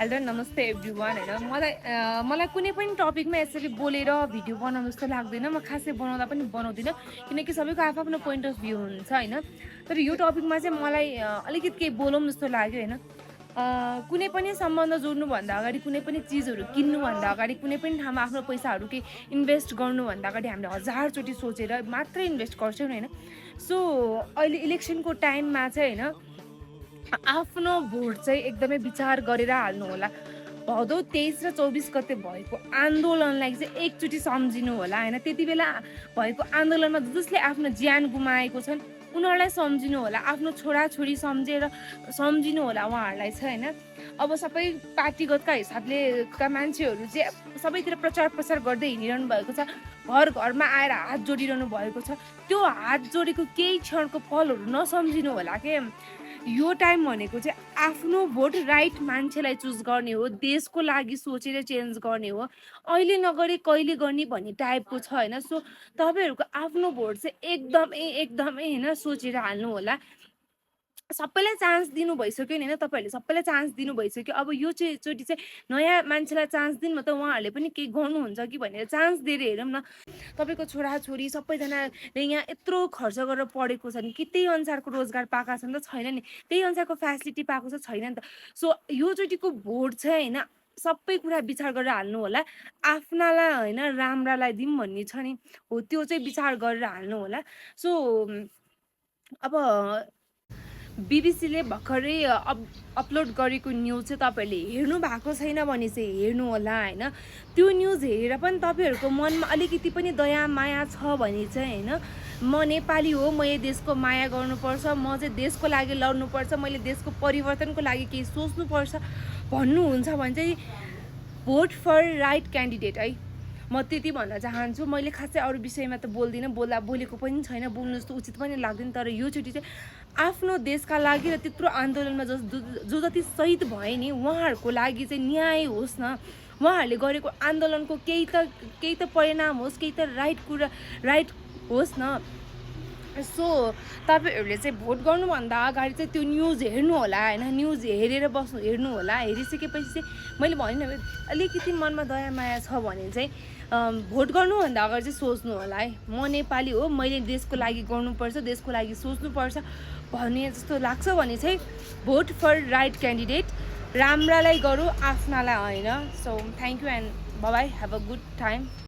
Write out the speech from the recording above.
Hello नमस्ते everyone हैन मलाई कुनै पनि टपिकमा यसरी बोलेर भिडियो बनाउनु जस्तो लाग्दैन। म खासै बनाउँदा पनि बनाउँदिनँ किनकि सबैको आफ्नो पोइन्ट अफ भ्यू हुन्छ हैन। तर यो टपिकमा चाहिँ मलाई अलिकति केही बोलौँ जस्तो लाग्यो हैन। कुनै पनि सम्बन्ध जोड्नुभन्दा अगाडि, कुनै पनि चिजहरू किन्नुभन्दा अगाडि, कुनै पनि ठाउँमा आफ्नो पैसाहरू केही इन्भेस्ट गर्नुभन्दा अगाडि हामीले हजारचोटि सोचेर मात्रै इन्भेस्ट गर्छौँ हैन। सो अहिले इलेक्सनको टाइममा चाहिँ हैन आफ्नो भोट चाहिँ एकदमै विचार गरेर हाल्नु होला। भदौ 23 र 24 गते भएको आन्दोलनलाई चाहिँ एकचोटि सम्झिनु होला हैन। त्यति बेला भएको आन्दोलनमा जसले आफ्नो ज्यान गुमाएको छन् उनीहरूलाई सम्झिनु होला। आफ्नो छोराछोरी सम्झिनु होला उहाँहरूलाई चाहिँ हैन। अब सबै पार्टीगतका हिसाबले का मान्छेहरू चाहिँ सबैतिर प्रचार गर्दै हिँडिरहनु भएको छ। घर घरमा आएर हात जोडिरहनु भएको छ। त्यो हात जोडेको केही क्षणको पलहरू नसम्झिनु होला के। यो टाइम भनेको चाहिँ आफ्नो भोट राइट मान्छेलाई चुज गर्ने हो, देशको लागि सोचेर चेन्ज गर्ने हो। अहिले नगरे कहिले गर्ने भन्ने टाइपको छ हैन। सो तपाईँहरूको आफ्नो भोट चाहिँ एकदमै हैन सोचेर हाल्नु होला। सबैलाई चान्स दिनु भइसक्यो नि हैन। तपाईँहरूले सबैलाई चान्स दिनु भइसक्यो। अब यो चाहिँ चोटि चाहिँ नयाँ मान्छेलाई चान्स दिनु त उहाँहरूले पनि केही गर्नुहुन्छ कि भनेर चान्स दिएर हेरौँ न। तपाईँको छोराछोरी सबैजनाले यहाँ यत्रो खर्च गरेर पढेको छन् कि त्यही अनुसारको रोजगार पाएका छन् त छैन नि, त्यही अनुसारको फेसिलिटी पाएको छ छैन नि त। सो योचोटिको भोट चाहिँ हैन सबै कुरा विचार गरेर हाल्नु होला। आफ्नालाई हैन राम्रालाई दिउँ भन्ने छ नि, हो त्यो चाहिँ विचार गरेर हाल्नु होला। सो अब बिबिसीले भर्खरै अपलोड गरेको न्युज चाहिँ तपाईँहरूले हेर्नु भएको छैन भने चाहिँ हेर्नु होला हैन। त्यो न्युज हेरेर पनि तपाईँहरूको मनमा अलिकति पनि दया माया छ भने चाहिँ हैन, म नेपाली हो, म यो देशको माया गर्नुपर्छ, म चाहिँ देशको लागि लड्नुपर्छ, मैले देशको परिवर्तनको लागि केही सोच्नुपर्छ भन्नुहुन्छ भने चाहिँ भोट फर राइट क्यान्डिडेट है। म त्यति भन्न चाहन्छु। मैले खासै अरू विषयमा त बोलेको पनि छैन, बोल्नु जस्तो उचित पनि लाग्दैन। तर योचोटि चाहिँ आफ्नो देशका लागि र त्यत्रो आन्दोलनमा जो जति शहीद भए नि उहाँहरूको लागि चाहिँ न्याय होस् न। उहाँहरूले गरेको आन्दोलनको केही त परिणाम होस्, केही त राइट होस् न। सो तपाईँहरूले चाहिँ भोट गर्नुभन्दा अगाडि चाहिँ त्यो न्युज हेर्नु होला हैन। न्युज हेरेर हेर्नु होला। हेरिसकेपछि चाहिँ मैले भने नि अलिकति मनमा दया माया छ भने चाहिँ भोट गर्नुभन्दा अगाडि चाहिँ सोच्नु होला है, म नेपाली हो, मैले देशको लागि गर्नुपर्छ, देशको लागि सोच्नुपर्छ भन्ने जस्तो लाग्छ भने चाहिँ भोट फर राइट क्यान्डिडेट। राम्रालाई गरौँ, आफ्नालाई होइन। So thank you and by by, have a good time.